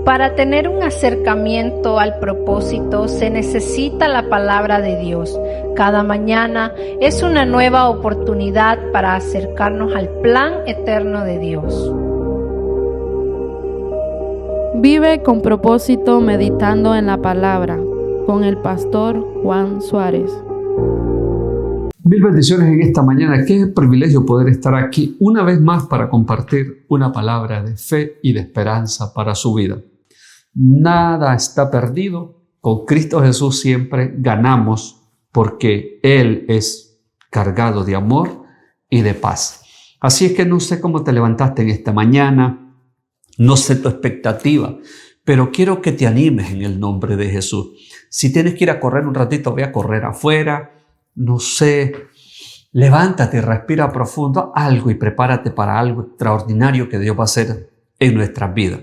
Para tener un acercamiento al propósito se necesita la palabra de Dios. Cada mañana es una nueva oportunidad para acercarnos al plan eterno de Dios. Vive con propósito meditando en la palabra, con el pastor Juan Suárez. Mil bendiciones en esta mañana. Qué privilegio poder estar aquí una vez más para compartir una palabra de fe y de esperanza para su vida. Nada está perdido. Con Cristo Jesús siempre ganamos porque Él es cargado de amor y de paz. Así es que no sé cómo te levantaste en esta mañana, no sé tu expectativa, pero quiero que te animes en el nombre de Jesús. Si tienes que ir a correr un ratito, ve a correr afuera. No sé, levántate y respira profundo algo y prepárate para algo extraordinario que Dios va a hacer en nuestras vidas.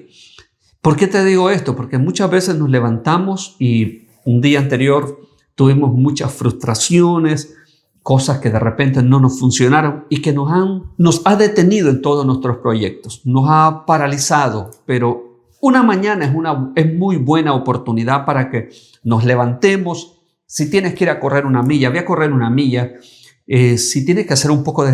¿Por qué te digo esto? Porque muchas veces nos levantamos y un día anterior tuvimos muchas frustraciones, cosas que de repente no nos funcionaron y que nos ha detenido en todos nuestros proyectos, nos ha paralizado, pero una mañana es muy buena oportunidad para que nos levantemos. Si tienes que ir a correr una milla, ve a correr una milla. Si tienes que hacer un poco de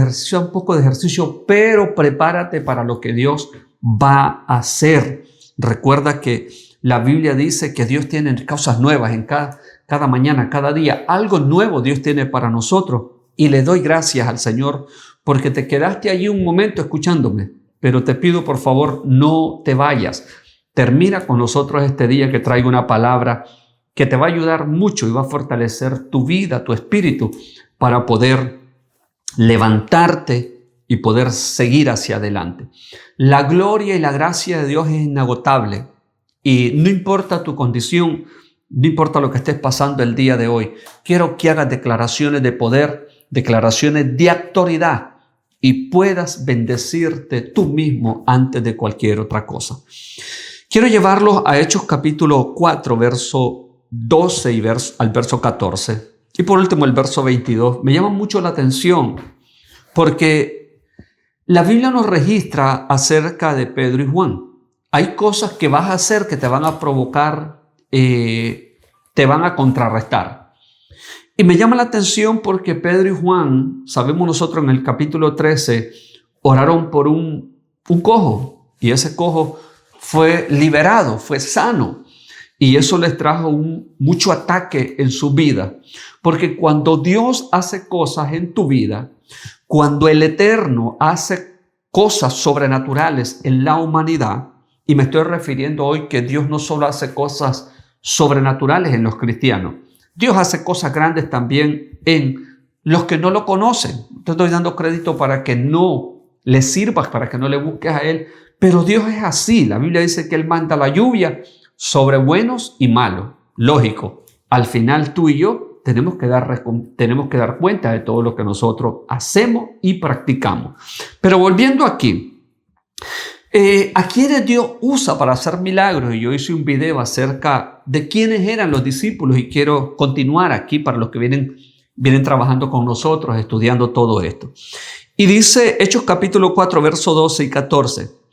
ejercicio, pero prepárate para lo que Dios va a hacer. Recuerda que la Biblia dice que Dios tiene cosas nuevas en cada mañana, cada día. Algo nuevo Dios tiene para nosotros. Y le doy gracias al Señor porque te quedaste allí un momento escuchándome. Pero te pido, por favor, no te vayas. Termina con nosotros este día que traigo una palabra que te va a ayudar mucho y va a fortalecer tu vida, tu espíritu, para poder levantarte y poder seguir hacia adelante. La gloria y la gracia de Dios es inagotable y no importa tu condición, no importa lo que estés pasando el día de hoy. Quiero que hagas declaraciones de poder, declaraciones de autoridad y puedas bendecirte tú mismo antes de cualquier otra cosa. Quiero llevarlos a Hechos capítulo 4, verso 12 y al verso 14. Y por último el verso 22. Me llama mucho la atención porque la Biblia nos registra acerca de Pedro y Juan. Hay cosas que vas a hacer que te van a provocar, te van a contrarrestar. Y me llama la atención porque Pedro y Juan, sabemos nosotros en el capítulo 13, oraron por un cojo. Y ese cojo fue liberado, fue sano. Y eso les trajo mucho ataque en su vida. Porque cuando Dios hace cosas en tu vida, cuando el Eterno hace cosas sobrenaturales en la humanidad, y me estoy refiriendo hoy que Dios no solo hace cosas sobrenaturales en los cristianos, Dios hace cosas grandes también en los que no lo conocen. Te estoy dando crédito para que no le sirvas, para que no le busques a Él. Pero Dios es así. La Biblia dice que Él manda la lluvia sobre buenos y malos. Lógico, al final tú y yo tenemos que dar cuenta de todo lo que nosotros hacemos y practicamos. Pero volviendo aquí, ¿a quiénes Dios usa para hacer milagros? Y yo hice un video acerca de quiénes eran los discípulos y quiero continuar aquí para los que vienen trabajando con nosotros, estudiando todo esto. Y dice Hechos capítulo 4, verso 12 y 14.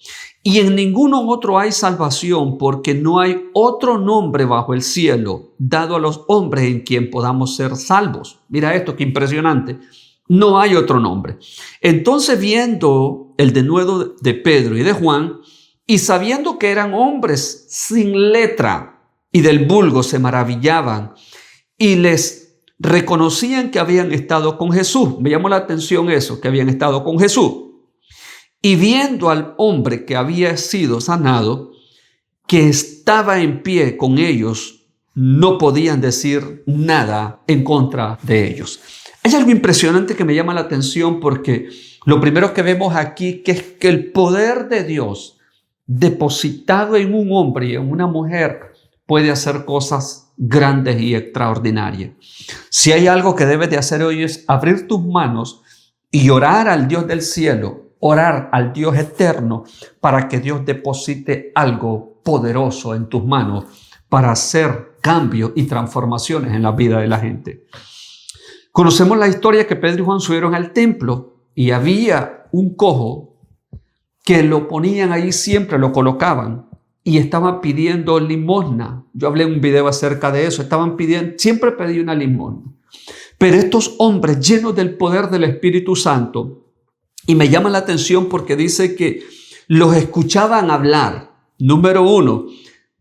Y en ninguno otro hay salvación, porque no hay otro nombre bajo el cielo dado a los hombres en quien podamos ser salvos. Mira esto, qué impresionante. No hay otro nombre. Entonces, viendo el denuedo de Pedro y de Juan, y sabiendo que eran hombres sin letra y del vulgo, se maravillaban y les reconocían que habían estado con Jesús. Me llamó la atención eso, que habían estado con Jesús. Y viendo al hombre que había sido sanado, que estaba en pie con ellos, no podían decir nada en contra de ellos. Hay algo impresionante que me llama la atención porque lo primero que vemos aquí es que el poder de Dios depositado en un hombre y en una mujer puede hacer cosas grandes y extraordinarias. Si hay algo que debes de hacer hoy es abrir tus manos y orar al Dios del cielo, orar al Dios eterno para que Dios deposite algo poderoso en tus manos para hacer cambios y transformaciones en la vida de la gente. Conocemos la historia que Pedro y Juan subieron al templo y había un cojo que lo ponían ahí siempre, lo colocaban y estaban pidiendo limosna. Yo hablé en un video acerca de eso. Estaban pidiendo, siempre pedí una limosna. Pero estos hombres llenos del poder del Espíritu Santo, y me llama la atención porque dice que los escuchaban hablar. Número uno,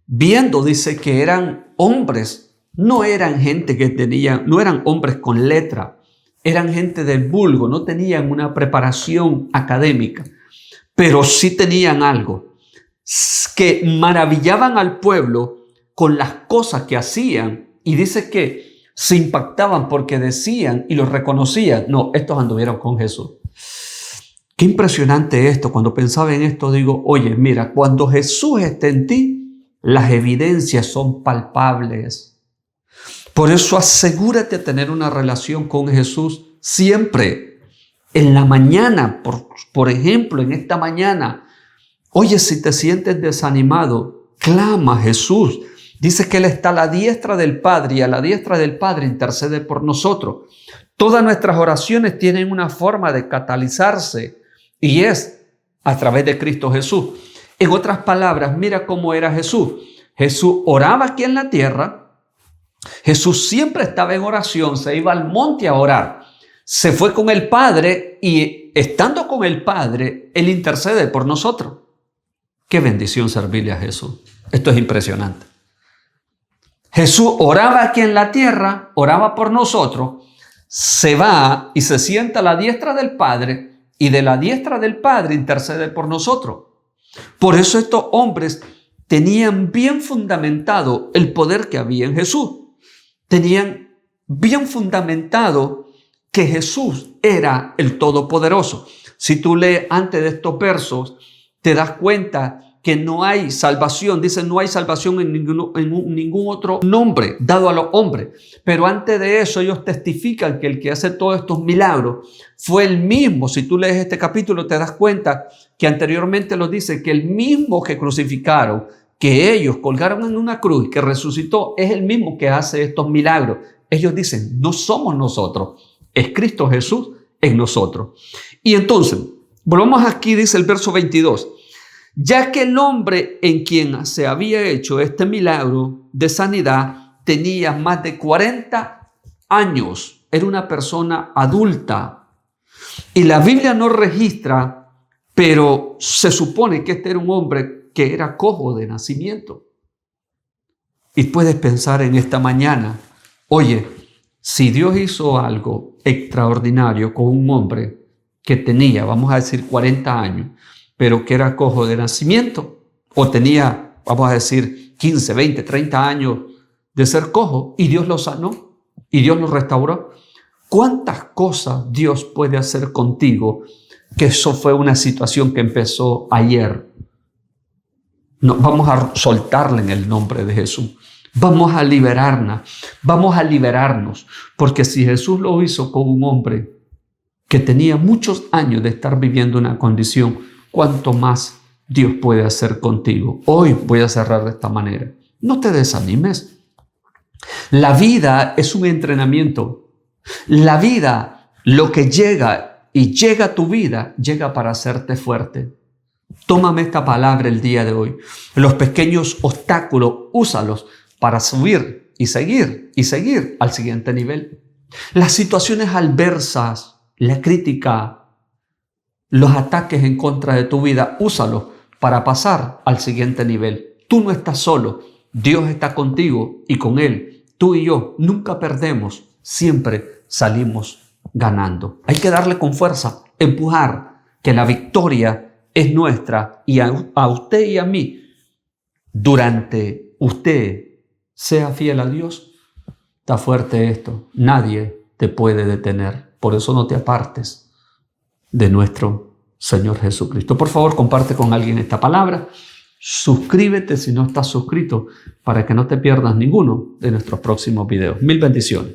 viendo, dice que eran hombres, no eran gente que tenían, no eran hombres con letra, eran gente del vulgo, no tenían una preparación académica, pero sí tenían algo, que maravillaban al pueblo con las cosas que hacían, y dice que se impactaban porque decían y los reconocían, no, estos anduvieron con Jesús. Qué impresionante esto. Cuando pensaba en esto digo, oye, mira, cuando Jesús esté en ti, las evidencias son palpables. Por eso asegúrate de tener una relación con Jesús siempre. En la mañana, por ejemplo, en esta mañana, oye, si te sientes desanimado, clama a Jesús. Dice que Él está a la diestra del Padre y a la diestra del Padre intercede por nosotros. Todas nuestras oraciones tienen una forma de catalizarse y es a través de Cristo Jesús. En otras palabras, mira cómo era Jesús. Jesús oraba aquí en la tierra. Jesús siempre estaba en oración, se iba al monte a orar. Se fue con el Padre y estando con el Padre, Él intercede por nosotros. Qué bendición servirle a Jesús. Esto es impresionante. Jesús oraba aquí en la tierra, oraba por nosotros, se va y se sienta a la diestra del Padre y de la diestra del Padre intercede por nosotros. Por eso estos hombres tenían bien fundamentado el poder que había en Jesús. Tenían bien fundamentado que Jesús era el Todopoderoso. Si tú lees antes de estos versos, te das cuenta que no hay salvación. Dice, no hay salvación en ningún otro nombre dado a los hombres. Pero antes de eso, ellos testifican que el que hace todos estos milagros fue el mismo. Si tú lees este capítulo, te das cuenta que anteriormente lo dice, que el mismo que crucificaron, que ellos colgaron en una cruz, que resucitó, es el mismo que hace estos milagros. Ellos dicen, no somos nosotros, es Cristo Jesús en nosotros. Y entonces, volvamos aquí, dice el verso 22. Ya que el hombre en quien se había hecho este milagro de sanidad tenía más de 40 años, era una persona adulta. Y la Biblia no registra, pero se supone que este era un hombre que era cojo de nacimiento. Y puedes pensar en esta mañana, oye, si Dios hizo algo extraordinario con un hombre que tenía, vamos a decir, 40 años, pero que era cojo de nacimiento, o tenía, vamos a decir, 15, 20, 30 años de ser cojo, y Dios lo sanó, y Dios lo restauró. ¿Cuántas cosas Dios puede hacer contigo? Que eso fue una situación que empezó ayer. No, vamos a soltarle en el nombre de Jesús. Vamos a liberarnos, porque si Jesús lo hizo con un hombre que tenía muchos años de estar viviendo una condición, ¿cuánto más Dios puede hacer contigo? Hoy voy a cerrar de esta manera. No te desanimes. La vida es un entrenamiento. La vida, lo que llega a tu vida, llega para hacerte fuerte. Tómame esta palabra el día de hoy. Los pequeños obstáculos, úsalos para subir y seguir al siguiente nivel. Las situaciones adversas, la crítica, los ataques en contra de tu vida, úsalos para pasar al siguiente nivel. Tú no estás solo, Dios está contigo y con Él, tú y yo nunca perdemos, siempre salimos ganando. Hay que darle con fuerza, empujar, que la victoria es nuestra y a usted y a mí, durante usted sea fiel a Dios, está fuerte esto, nadie te puede detener, por eso no te apartes de nuestro Señor Jesucristo. Por favor, comparte con alguien esta palabra. Suscríbete si no estás suscrito para que no te pierdas ninguno de nuestros próximos videos. Mil bendiciones.